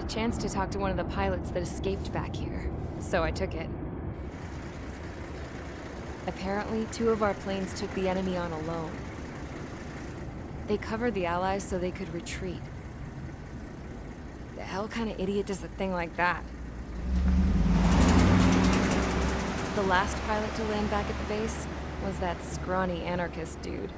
a chance to talk to one of the pilots that escaped back here, so I took it. Apparently, 2 of our planes took the enemy on alone. They covered the Allies so they could retreat. The hell kind of idiot does a thing like that? The last pilot to land back at the base was that scrawny anarchist dude.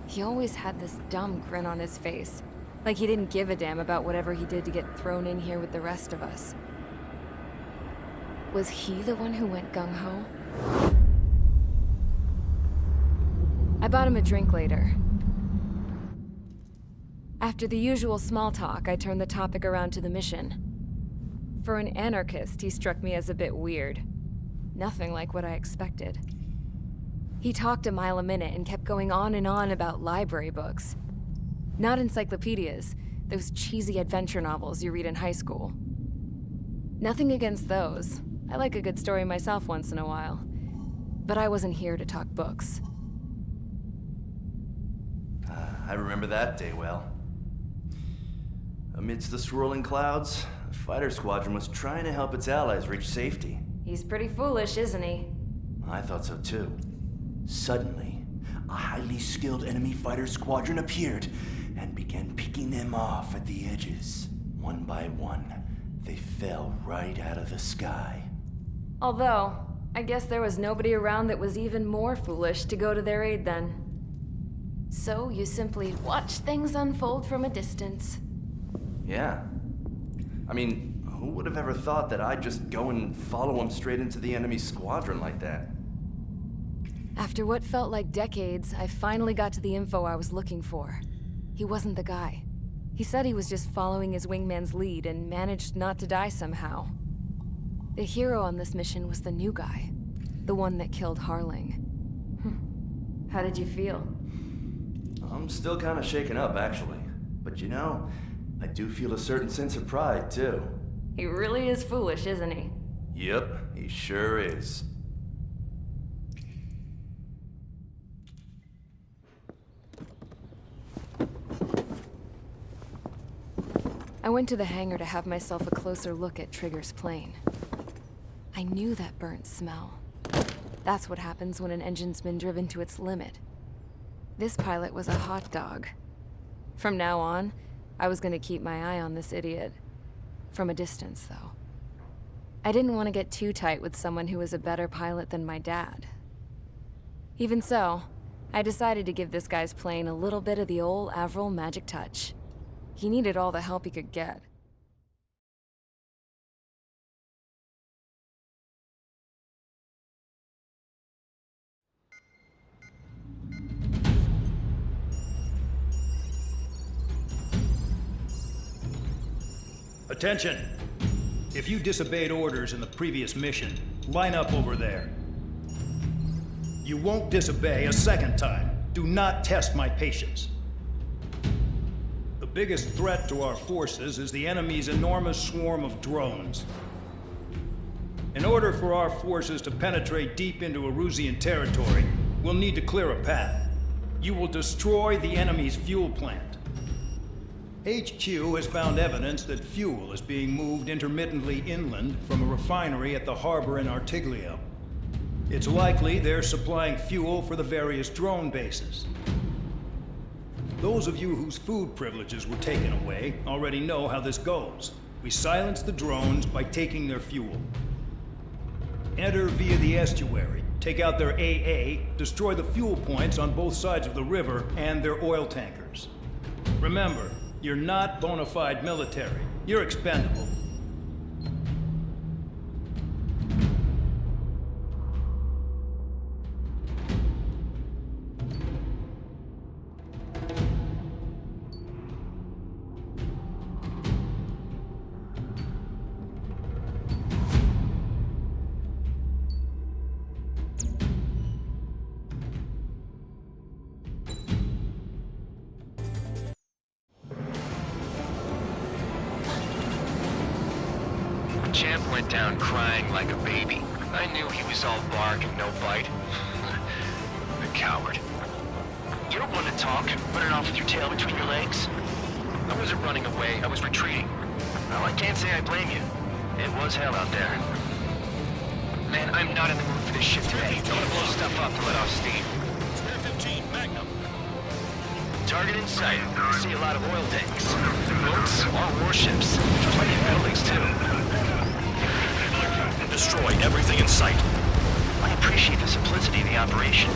He always had this dumb grin on his face, like he didn't give a damn about whatever he did to get thrown in here with the rest of us. Was he the one who went gung-ho? I bought him a drink later. After the usual small talk, I turned the topic around to the mission. For an anarchist, he struck me as a bit weird. Nothing like what I expected. He talked a mile a minute and kept going on and on about library books. Not encyclopedias, those cheesy adventure novels you read in high school. Nothing against those. I like a good story myself once in a while. But I wasn't here to talk books. I remember that day well. Amidst the swirling clouds, a fighter squadron was trying to help its allies reach safety. He's pretty foolish, isn't he? I thought so too. Suddenly, a highly skilled enemy fighter squadron appeared and began picking them off at the edges. One by one, they fell right out of the sky. Although, I guess there was nobody around that was even more foolish to go to their aid then. So you simply watch things unfold from a distance. Yeah. I mean, who would have ever thought that I'd just go and follow him straight into the enemy squadron like that? After what felt like decades, I finally got to the info I was looking for. He wasn't the guy. He said he was just following his wingman's lead and managed not to die somehow. The hero on this mission was the new guy. The one that killed Harling. How did you feel? I'm still kind of shaken up, actually. But you know, I do feel a certain sense of pride, too. He really is foolish, isn't he? Yep, he sure is. I went to the hangar to have myself a closer look at Trigger's plane. I knew that burnt smell. That's what happens when an engine's been driven to its limit. This pilot was a hot dog. From now on, I was gonna keep my eye on this idiot. From a distance, though. I didn't want to get too tight with someone who was a better pilot than my dad. Even so, I decided to give this guy's plane a little bit of the old Avril magic touch. He needed all the help he could get. Attention! If you disobeyed orders in the previous mission, line up over there. You won't disobey a second time. Do not test my patience. The biggest threat to our forces is the enemy's enormous swarm of drones. In order for our forces to penetrate deep into Erusian territory, we'll need to clear a path. You will destroy the enemy's fuel plant. HQ has found evidence that fuel is being moved intermittently inland from a refinery at the harbor in Artiglio. It's likely they're supplying fuel for the various drone bases. Those of you whose food privileges were taken away already know how this goes. We silence the drones by taking their fuel. Enter via the estuary, take out their AA, destroy the fuel points on both sides of the river and their oil tankers. Remember, you're not bona fide military. You're expendable. Champ went down crying like a baby. I knew he was all bark and no bite. The coward. You don't want to talk, running off with your tail between your legs. I wasn't running away, I was retreating. Well, I can't say I blame you. It was hell out there. Man, I'm not in the mood for this shit today. Don't wanna blow stuff up to let off steam. Spare 15, Magnum. Target in sight. I see a lot of oil tanks. Boats, or warships. Plenty of buildings, too. Destroy everything in sight. I appreciate the simplicity of the operation.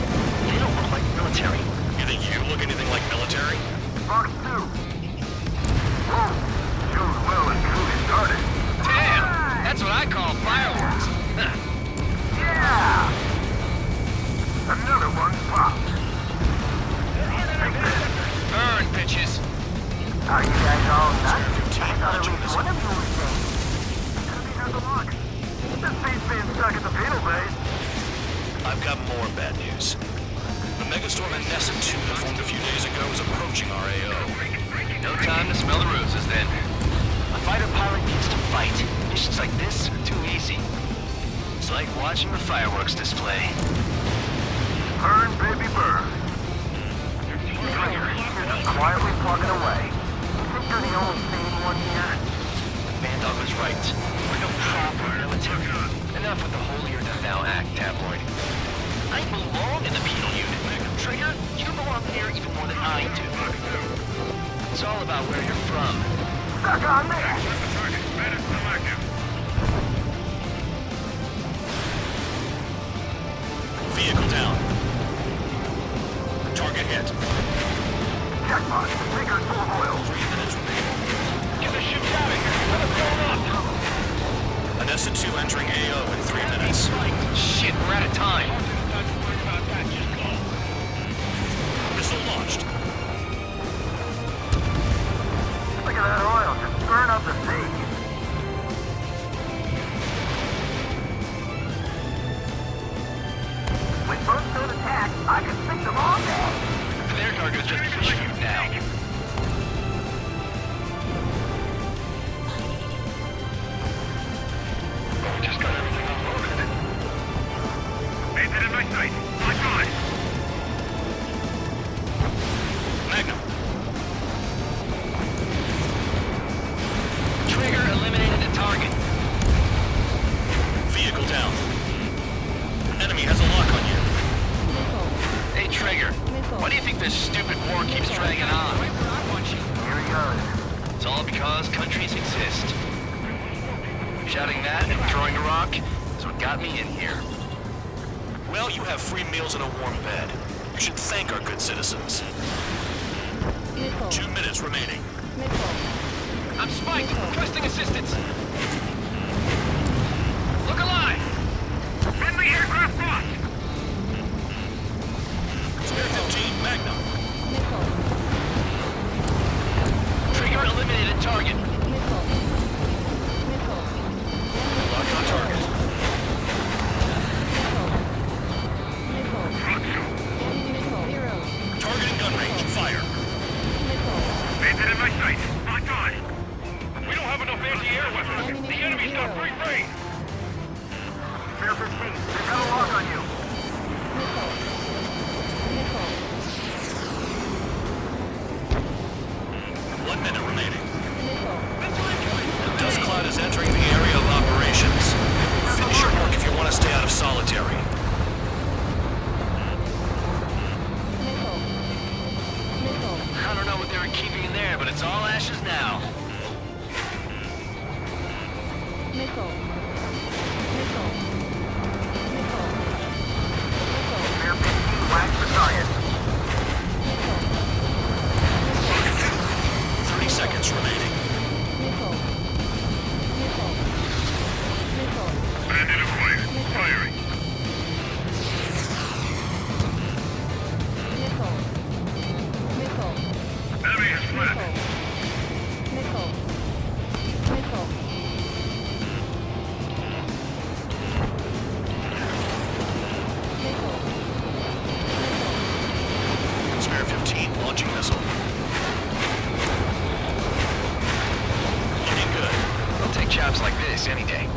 They don't look like military. You think you look anything like military? Fox 2. Whoa. Showed well and truly started. Damn! That's what I call fireworks. Yeah! Another one popped. Burn, bitches. Are you guys all done? I thought at least one of you was dead. Could be hard to look. This beat's being stuck at the penal base. I've got more bad news. The megastorm at Nessa 2 that formed a few days ago is approaching our AO. No time to smell the roses, then. A fighter pilot needs to fight. Missions like this are too easy. It's like watching the fireworks display. Burn, baby, burn. You're just quietly plugging away. Think you're the only sane one here? Bandog was right. We're no proper military. Enough with the holier-than-thou act, tabloid. I belong in the penal unit. Trigger, you belong here even more than I do. It's all about where you're from. Stuck on me! Vehicle down. Target hit. Jackpot. Trigger's full of oil. 3 minutes remaining. Get the ship out of here! Let us blow up! Nessa 2 entering AO in 3 minutes. Shit, we're out of time. Missile launched. Look at that oil just burn up the sea. With boats don't attack, I can fix them all day. Their cargo's just fishing you now. We just got everything unloaded. Made it in my sight. My God. Magnum. Trigger eliminated the target. Vehicle down. Enemy has a lock on you. Hey, Trigger. Why do you think this stupid war keeps dragging on? Here he goes. It's all because countries exist. Shouting that and throwing a rock is what got me in here. Well, you have free meals and a warm bed. You should thank our good citizens. 2 minutes remaining. I'm spiked! Requesting assistance! Look alive! Friendly aircraft lost. Spare 15, Magnum. Trigger eliminated target. Lock on target. Target and gun range. Fire. Made it in my sight. My God. We don't have enough anti-air weapons. The enemy's got free reign. Spare 15. They've got a lock on you. 1 minute remaining. Dust cloud is entering the area of operations. Finish your work if you want to stay out of solitary. I don't know what they were keeping in there, but it's all ashes now. Spare 15. Wax for target. 30 seconds remaining. Bandit acquired. Firing. Enemy has fled. Spare 15, launching missile. Looking good. I'll take jobs like this any day.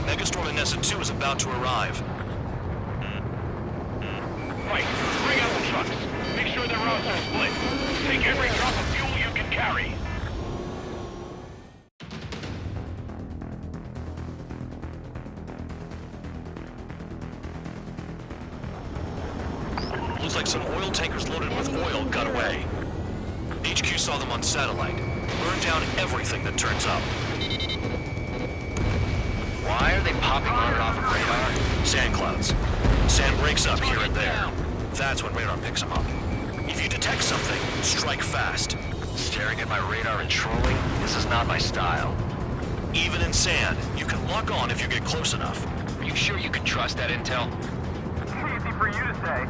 Megastorm in Nessa 2 is about to arrive. Right, bring out the trucks. Make sure their routes are split. Take every drop of fuel you can carry. like some oil tankers loaded with oil got away. HQ saw them on satellite. Burned down everything that turns up. Why are they popping on and off of radar? Sand clouds. Sand breaks up here and there. That's when radar picks them up. If you detect something, strike fast. Staring at my radar and trolling? This is not my style. Even in sand, you can lock on if you get close enough. Are you sure you can trust that intel? Easy for you to say.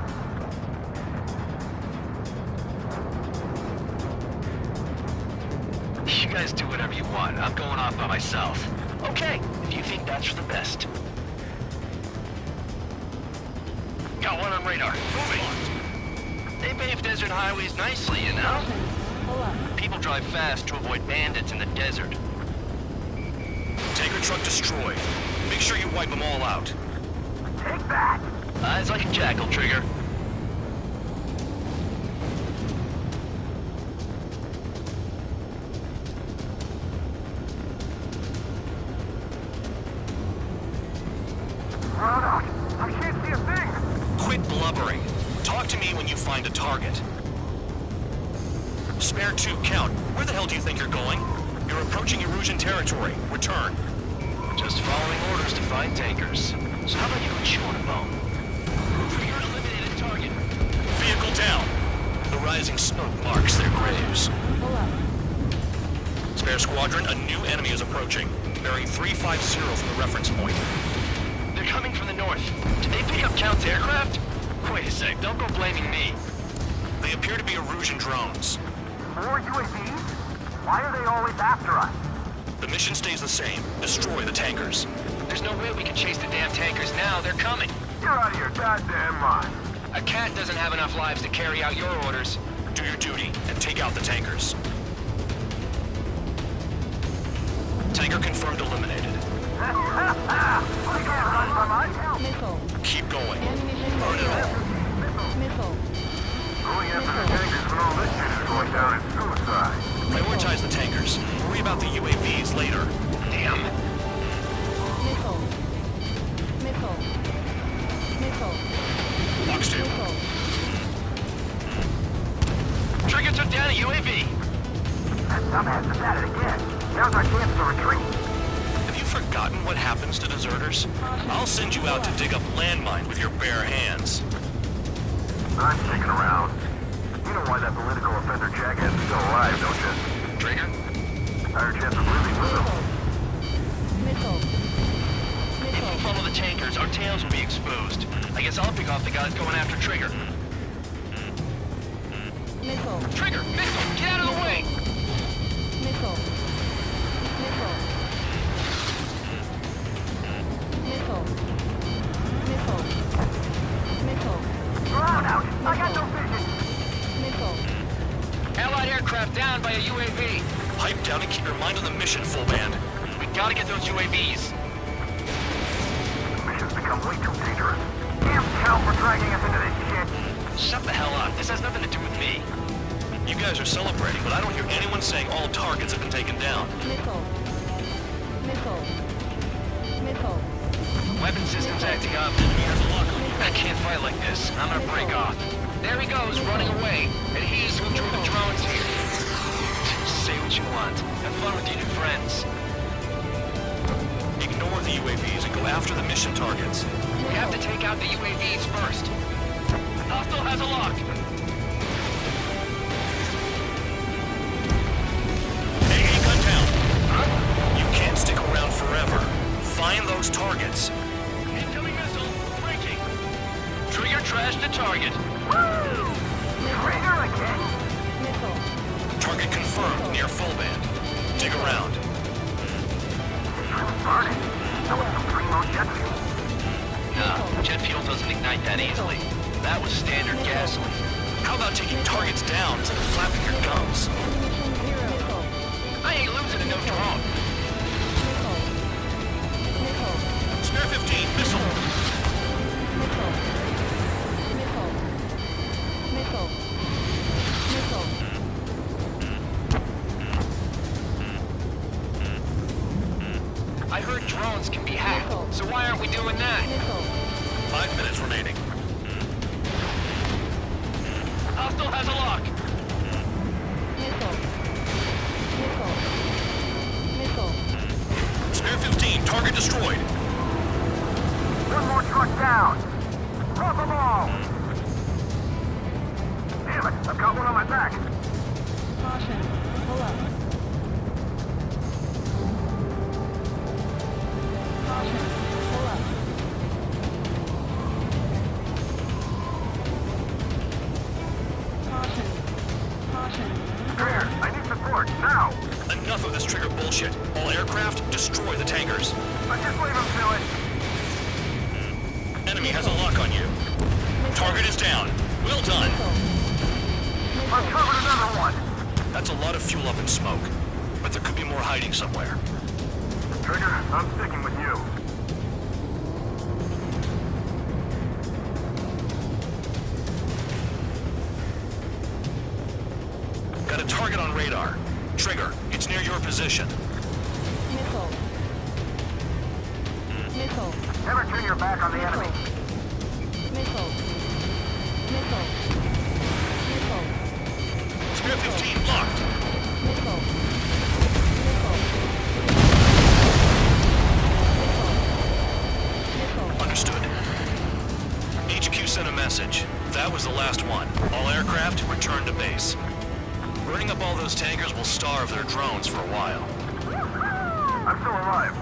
You guys do whatever you want. I'm going off by myself. Okay, if you think that's for the best. Got one on radar. Moving. They pave desert highways nicely, you know? People drive fast to avoid bandits in the desert. Tanker truck destroyed. Make sure you wipe them all out. Take that. Eyes like a jackal, Trigger. Run out. I can't see a thing. Quit blubbering. Talk to me when you find a target. Spare 2, count. Where the hell do you think you're going? You're approaching Erusian territory. Return. Just following orders to find tankers. So how about you go chew on a bone? Trigger eliminated target. Vehicle down. The rising smoke marks their graves. Spare squadron, a new enemy is approaching. Bearing 350 from the reference point. They're coming from the north. Did they pick up Count's aircraft? Wait a sec, don't go blaming me. They appear to be Erusian drones. More UAVs? Why are they always after us? The mission stays the same. Destroy the tankers. There's no way we can chase the damn tankers now. They're coming. You're out of your goddamn mind. A cat doesn't have enough lives to carry out your orders. Do your duty and take out the tankers. Tanker confirmed eliminated. I can't run from my help. Missile. Keep going. Ammunition Burn it ready. all. Missile. Going after the tankers when all this shit is going down is suicide. Prioritize the tankers. Worry about the UAVs later. Damn. Missile. Missile. Missile. Box 2. Missile. Trigger took down a UAV. That dumbass is at it again. Now's our chance to retreat. Have you forgotten what happens to deserters? I'll send you out to dig up landmine with your bare hands. I'm sticking around. You know why that political offender jackass is still alive, don't you? Trigger? Higher chance of living with him. Missile. If we Missile. follow the tankers, our tails will be exposed. I guess I'll pick off the guys going after Trigger. Missile. Trigger! Missile! Get out of the way! Missile. Missile. Missile. Missile. Missile. Ground out. I got no vision. Missile. Allied aircraft down by a UAV. Pipe down and keep your mind on the mission, full band. We gotta get those UAVs. The mission's become way too dangerous. Damn Cal for dragging us into this shit. Shut the hell up. This has nothing to do with me. You guys are celebrating, but I don't hear anyone saying all targets have been taken down. Missile. Missile. Missile. Weapon system's acting up. I can't fight like this. I'm gonna break off. There he goes, running away. And he's who drew the drones here. Say what you want. Have fun with your new friends. Ignore the UAVs and go after the mission targets. We have to take out the UAVs first. Hostile has a lock. Hey, gun down. You can't stick around forever. Find those targets. Incoming missile. Breaking. Trigger trashed the target. Woo! Trigger again. Missile. Target confirmed near full band. Dig around. Burning. That was some primo jet fuel. Nah, jet fuel doesn't ignite that easily. That was standard gasoline. How about taking targets down instead of flapping your gums? Ammunition zero. Missile. I ain't losing to no drone. Missile. Missile. Spare 15, missile. Missile. Missile. Missile. Missile. I heard drones can be hacked, so why aren't we doing that? Missile. 5 minutes remaining. Hostile has a lock. Missile. Missile. Missile. Spare 15, target destroyed. One more truck down. Drop them all. Damn it, I've got one on my back. Caution. Pull up. Caution. Pull up. Caution. Caution. Trigger, I need support, now. Enough of this trigger bullshit. All aircraft, destroy the tankers. Let's just leave them to it. Enemy has a lock on you. Target is down. Well done. Uncovered another one. That's a lot of fuel up in smoke. But there could be more hiding somewhere. Trigger, I'm sticking with you. Got a target on radar. Trigger, it's near your position. Missile. Missile. Never turn your back on the enemy. Missile. Missile. Missile. Spare 15 locked. Missile. Missile. Understood. HQ sent a message. That was the last one. All aircraft, return to base. Burning up all those tankers will starve their drones for a while. I'm still alive.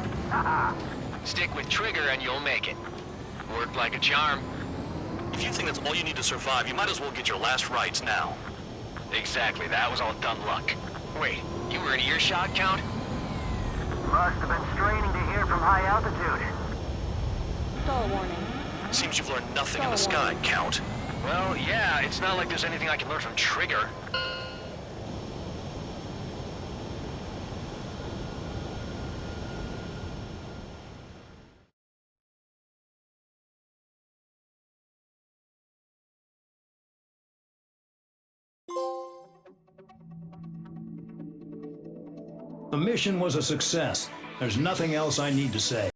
Stick with Trigger and you'll make it. Worked like a charm. If you think that's all you need to survive, you might as well get your last rites now. Exactly, that was all dumb luck. Wait, you were in earshot, Count? Must have been straining to hear from high altitude. Stall warning. Seems you've learned nothing in the sky, Count. Well, yeah, it's not like there's anything I can learn from Trigger. The mission was a success. There's nothing else I need to say.